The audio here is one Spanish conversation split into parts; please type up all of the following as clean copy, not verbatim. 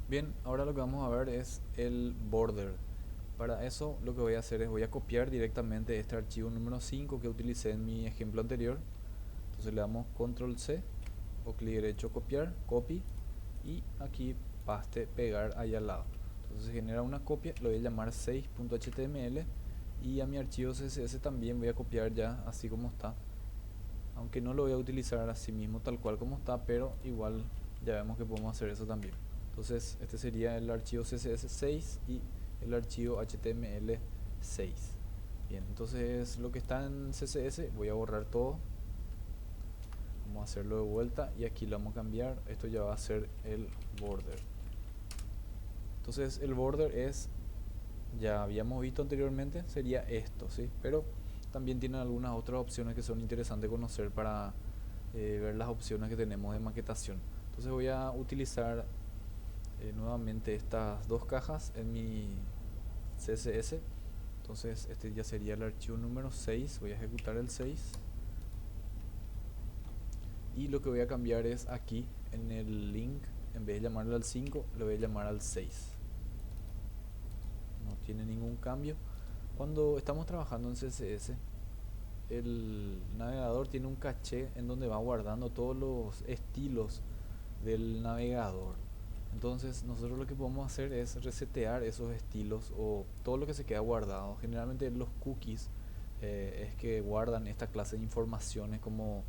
Bien, ahora lo que vamos a ver es el border. Para eso lo que voy a hacer es voy a copiar directamente este archivo número 5 que utilicé en mi ejemplo anterior. Entonces le damos control C o clic derecho copiar, copy y aquí paste pegar ahí al lado. Entonces genera una copia, lo voy a llamar 6.html y a mi archivo CSS también voy a copiar ya así como está. Aunque no lo voy a utilizar así mismo tal cual como está, pero igual ya vemos que podemos hacer eso también. Entonces este sería el archivo CSS6 y el archivo HTML6. Bien, entonces lo que está en CSS voy a borrar todo. Vamos a hacerlo de vuelta y aquí lo vamos a cambiar. Esto ya va a ser el border. Entonces el border es, ya habíamos visto anteriormente, sería esto, ¿sí? Pero también tiene algunas otras opciones que son interesantes conocer para ver las opciones que tenemos de maquetación. Entonces voy a utilizar nuevamente estas dos cajas en mi CSS. Entonces este ya sería el archivo número 6. Voy a ejecutar el 6 y lo que voy a cambiar es aquí en el link, en vez de llamarlo al 5 lo voy a llamar al 6. No tiene ningún cambio. Cuando estamos trabajando en CSS, el navegador tiene un caché en donde va guardando todos los estilos del navegador. Entonces nosotros lo que podemos hacer es resetear esos estilos o todo lo que se queda guardado. Generalmente los cookies es que guardan esta clase de informaciones como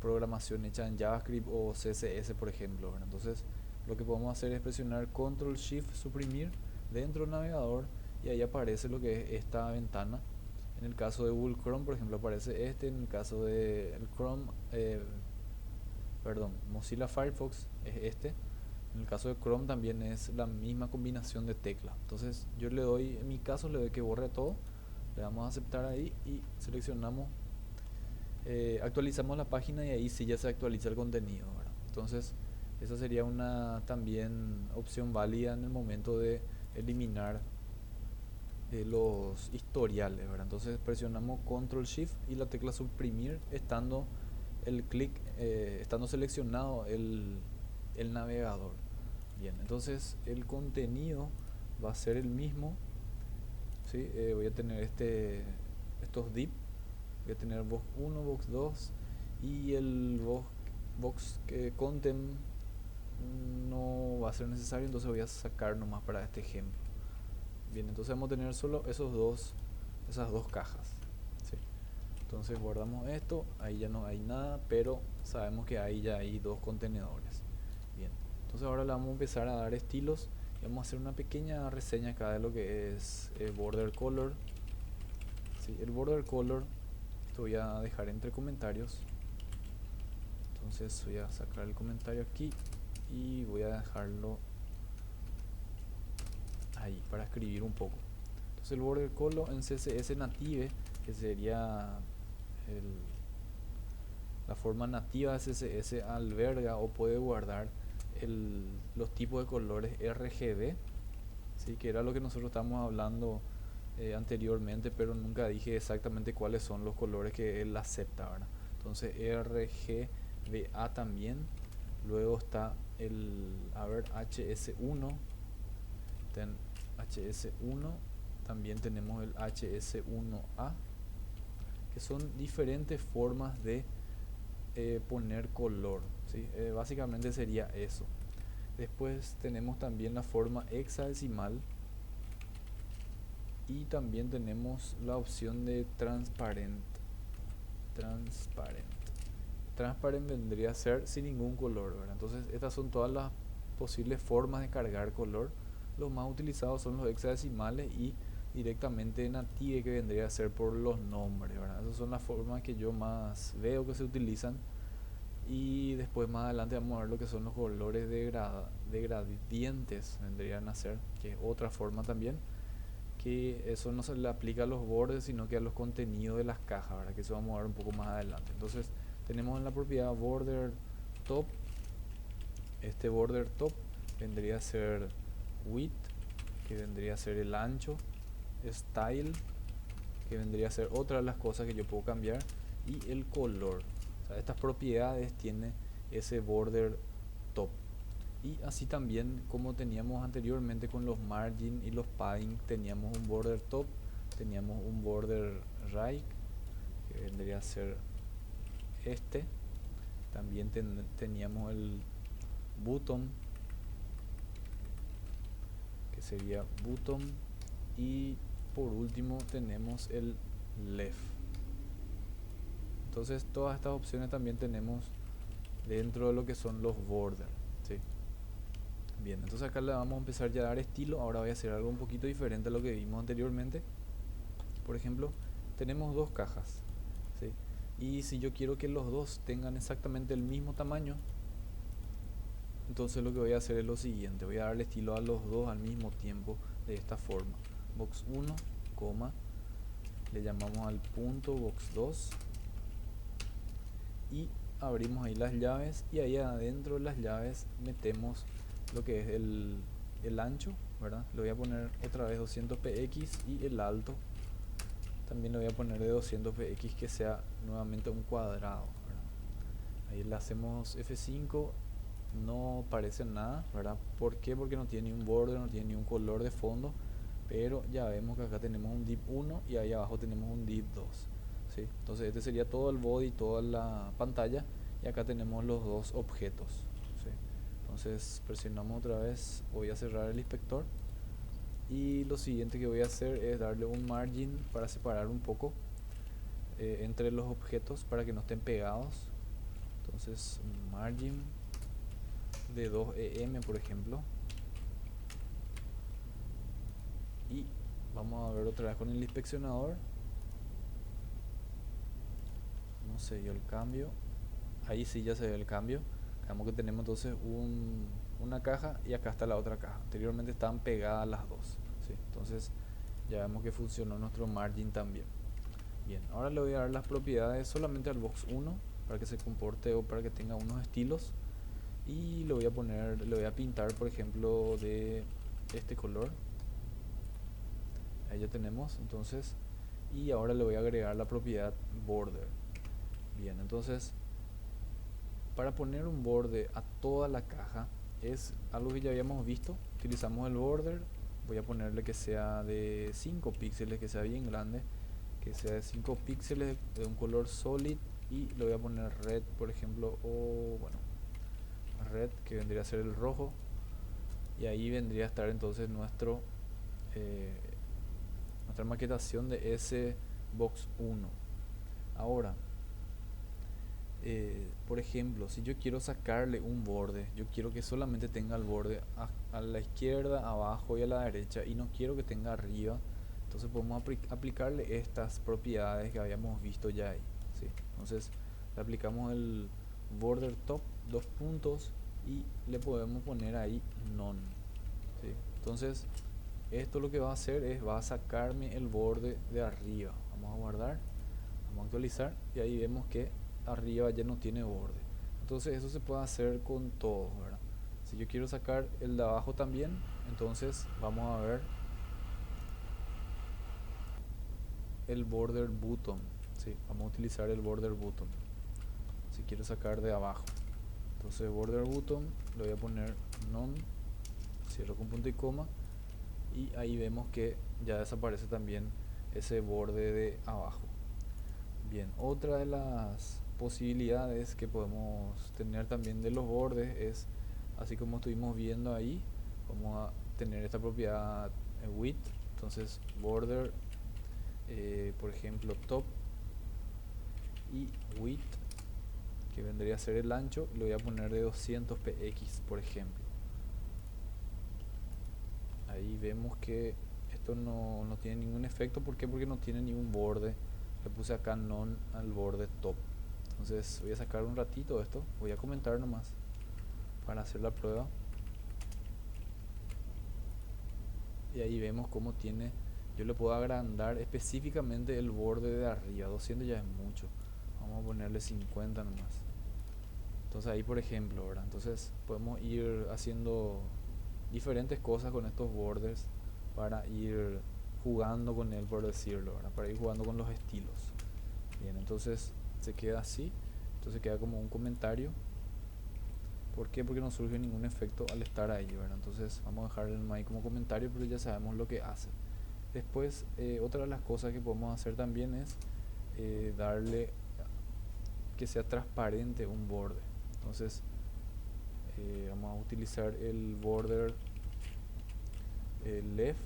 programación hecha en JavaScript o CSS, por ejemplo, ¿verdad? Entonces lo que podemos hacer es presionar Control Shift suprimir dentro del navegador y ahí aparece lo que es esta ventana. En el caso de Google Chrome, por ejemplo, aparece este. En el caso de el Chrome, perdón, Mozilla Firefox es este. En el caso de Chrome también es la misma combinación de teclas. Entonces yo le doy, en mi caso le doy que borre todo, le damos a aceptar ahí y seleccionamos, actualizamos la página y ahí sí ya se actualiza el contenido, ¿verdad? Entonces esa sería una también opción válida en el momento de eliminar los historiales, ¿verdad? Entonces presionamos Control Shift y la tecla suprimir estando el clic, estando seleccionado el navegador. Bien, entonces el contenido va a ser el mismo, ¿sí? Voy a tener estos div, voy a tener box 1, box 2 y el box content no va a ser necesario, entonces voy a sacar nomás para este ejemplo. Bien, entonces vamos a tener solo esas dos cajas, ¿sí? Entonces guardamos esto, ahí ya no hay nada, pero sabemos que ahí ya hay dos contenedores. Bien, entonces ahora le vamos a empezar a dar estilos y vamos a hacer una pequeña reseña acá de lo que es el border color, ¿sí? El border color lo voy a dejar entre comentarios, entonces voy a sacar el comentario aquí y voy a dejarlo ahí para escribir un poco. Entonces el border color en CSS native, que sería el, la forma nativa de CSS, alberga o puede guardar los tipos de colores RGB, ¿sí? Que era lo que nosotros estábamos hablando anteriormente, pero nunca dije exactamente cuáles son los colores que él acepta, ¿verdad? Entonces RGBA también, luego está el, a ver, HS1, HS1, también tenemos el HS1A, que son diferentes formas de poner color, ¿sí? Básicamente sería eso. Después tenemos también la forma hexadecimal y también tenemos la opción de transparent. Transparent. Transparent vendría a ser sin ningún color, ¿verdad? Entonces estas son todas las posibles formas de cargar color. Los más utilizados son los hexadecimales y directamente native, que vendría a ser por los nombres, ¿verdad? Esas son las formas que yo más veo que se utilizan. Y después más adelante vamos a ver lo que son los colores de gradientes, vendrían a ser, que es otra forma también, que eso no se le aplica a los bordes, sino que a los contenidos de las cajas, ¿verdad? Que eso vamos a ver un poco más adelante. Entonces tenemos en la propiedad border top, este border top vendría a ser width, que vendría a ser el ancho, style, que vendría a ser otra de las cosas que yo puedo cambiar, y el color. O sea, estas propiedades tiene ese border top. Y así también como teníamos anteriormente con los margin y los padding, teníamos un border top, teníamos un border right, que vendría a ser este. También teníamos el bottom, que sería bottom. Y por último tenemos el left. Entonces todas estas opciones también tenemos dentro de lo que son los borders, ¿sí? Bien, entonces acá le vamos a empezar ya a dar estilo. Ahora voy a hacer algo un poquito diferente a lo que vimos anteriormente. Por ejemplo, tenemos dos cajas, ¿sí? Y si yo quiero que los dos tengan exactamente el mismo tamaño, entonces lo que voy a hacer es lo siguiente. Voy a darle estilo a los dos al mismo tiempo de esta forma. Box 1, coma, le llamamos al punto box 2 y abrimos ahí las llaves, y ahí adentro de las llaves metemos lo que es el ancho, ¿verdad? Le voy a poner otra vez 200 px, y el alto también le voy a poner de 200 px, que sea nuevamente un cuadrado, ¿verdad? Ahí le hacemos F5, no parece nada, ¿verdad? ¿Por qué? Porque no tiene ni un border, no tiene ni un color de fondo, pero ya vemos que acá tenemos un div 1 y ahí abajo tenemos un div 2, ¿sí? Entonces este sería todo el body, toda la pantalla, y acá tenemos los dos objetos, ¿sí? Entonces presionamos otra vez, voy a cerrar el inspector, y lo siguiente que voy a hacer es darle un margin para separar un poco entre los objetos para que no estén pegados. Entonces un margin de 2 em por ejemplo, y vamos a ver otra vez con el inspeccionador. No se dio el cambio. Ahí sí ya se ve el cambio. Vemos que tenemos entonces una caja, y acá está la otra caja. Anteriormente estaban pegadas las dos, ¿sí? Entonces ya vemos que funcionó nuestro margin también. Bien, ahora le voy a dar las propiedades solamente al box 1 para que se comporte o para que tenga unos estilos, y le voy a poner, le voy a pintar por ejemplo de este color. Ahí ya tenemos entonces, y ahora le voy a agregar la propiedad border. Bien, entonces para poner un borde a toda la caja es algo que ya habíamos visto. Utilizamos el border, voy a ponerle que sea de 5 píxeles, que sea bien grande, que sea de 5 píxeles, de un color solid, y le voy a poner red por ejemplo, o bueno, red, que vendría a ser el rojo, y ahí vendría a estar entonces eh, nuestra maquetación de ese box 1. Ahora por ejemplo, si yo quiero sacarle un borde, yo quiero que solamente tenga el borde a la izquierda, abajo y a la derecha, y no quiero que tenga arriba, entonces podemos aplicarle estas propiedades que habíamos visto ya ahí, ¿sí? Entonces le aplicamos el border top, dos puntos, y le podemos poner ahí none, ¿sí? Entonces esto lo que va a hacer es, va a sacarme el borde de arriba. Vamos a guardar, vamos a actualizar, y ahí vemos que arriba ya no tiene borde. Entonces eso se puede hacer con todo, ¿verdad? Si yo quiero sacar el de abajo también, entonces vamos a ver el border button, ¿sí? Vamos a utilizar el border button si quiero sacar de abajo. Entonces border button le voy a poner none, cierro con punto y coma, y ahí vemos que ya desaparece también ese borde de abajo. Bien, otra de las posibilidades que podemos tener también de los bordes es, así como estuvimos viendo ahí, vamos a tener esta propiedad width. Entonces border, por ejemplo top, y width, que vendría a ser el ancho, lo voy a poner de 200 px por ejemplo. Ahí vemos que esto no tiene ningún efecto. ¿Por qué? Porque no tiene ningún borde. Le puse acá none al borde top. Entonces voy a sacar un ratito esto, voy a comentar nomás para hacer la prueba, y ahí vemos cómo tiene. Yo le puedo agrandar específicamente el borde de arriba. 200 ya es mucho, vamos a ponerle 50 nomás. Entonces ahí por ejemplo, ¿verdad? Entonces podemos ir haciendo diferentes cosas con estos borders para ir jugando con él, por decirlo, ¿verdad? Para ir jugando con los estilos. Bien, entonces se queda así. Entonces queda como un comentario. ¿Por qué? Porque no surge ningún efecto al estar ahí, ¿verdad? Entonces vamos a dejarlo ahí como comentario, pero ya sabemos lo que hace. Después, otra de las cosas que podemos hacer también es darle que sea transparente un borde. Entonces vamos a utilizar el border left.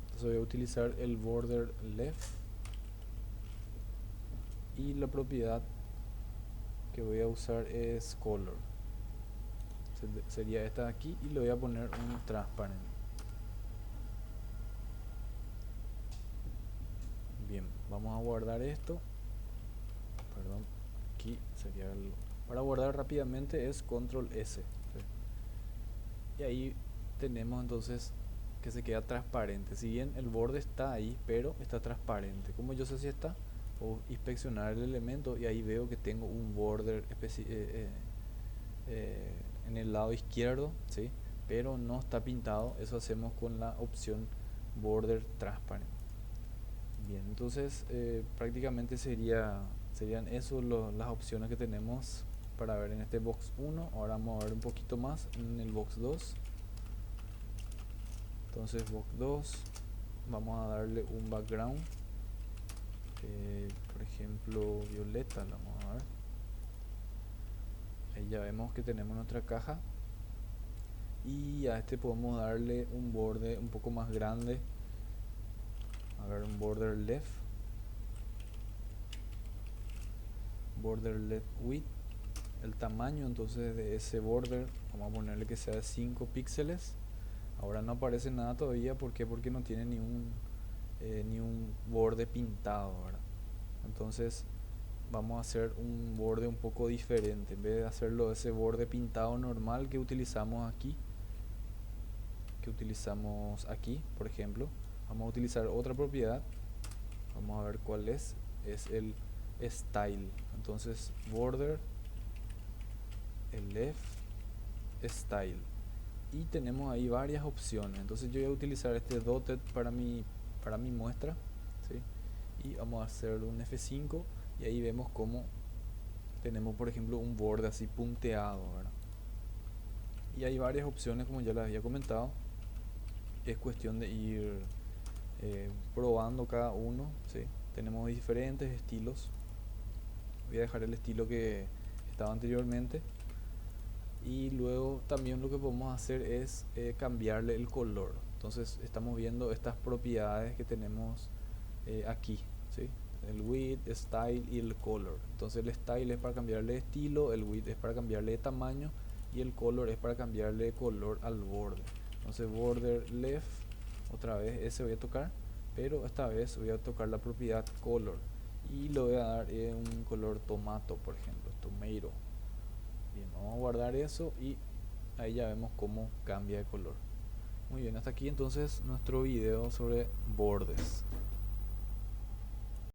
Entonces voy a utilizar el border left y la propiedad que voy a usar es color. Sería esta de aquí y le voy a poner un transparent. Bien, vamos a guardar esto. Perdón, aquí sería el... Para guardar rápidamente es control S, ¿sí? Y ahí tenemos entonces que se queda transparente. Si bien el borde está ahí, pero está transparente. Como yo sé si está, puedo inspeccionar el elemento y ahí veo que tengo un border en el lado izquierdo, ¿sí? Pero no está pintado. Eso hacemos con la opción border transparent. Bien, entonces prácticamente serían eso las opciones que tenemos para ver en este box 1. Ahora vamos a ver un poquito más en el box 2. Entonces box 2 vamos a darle un background, por ejemplo violeta, vamos a ver. Ahí ya vemos que tenemos nuestra caja y a este podemos darle un borde un poco más grande. A ver, un border left width, el tamaño entonces de ese border vamos a ponerle que sea de 5 píxeles. Ahora no aparece nada todavía, ¿por qué? Porque no tiene ni un borde pintado, ¿verdad? Entonces vamos a hacer un borde un poco diferente. En vez de hacerlo ese borde pintado normal que utilizamos aquí, por ejemplo, vamos a utilizar otra propiedad. Vamos a ver cuál es el style. Entonces border el left style y tenemos ahí varias opciones. Entonces yo voy a utilizar este dotted para mi muestra, ¿sí? Y vamos a hacer un F5 y ahí vemos cómo tenemos por ejemplo un borde así punteado, ¿verdad? Y hay varias opciones como ya les había comentado. Es cuestión de ir probando cada uno, ¿sí? Tenemos diferentes estilos. Voy a dejar el estilo que estaba anteriormente y luego también lo que podemos hacer es cambiarle el color. Entonces estamos viendo estas propiedades que tenemos aquí, ¿sí? El width, style y el color. Entonces el style es para cambiarle de estilo, el width es para cambiarle de tamaño y el color es para cambiarle de color al borde. Entonces border left, otra vez ese voy a tocar, pero esta vez voy a tocar la propiedad color y le voy a dar un color tomato, por ejemplo, tomato. Bien, vamos a guardar eso y ahí ya vemos cómo cambia de color. Muy bien, hasta aquí entonces nuestro video sobre bordes.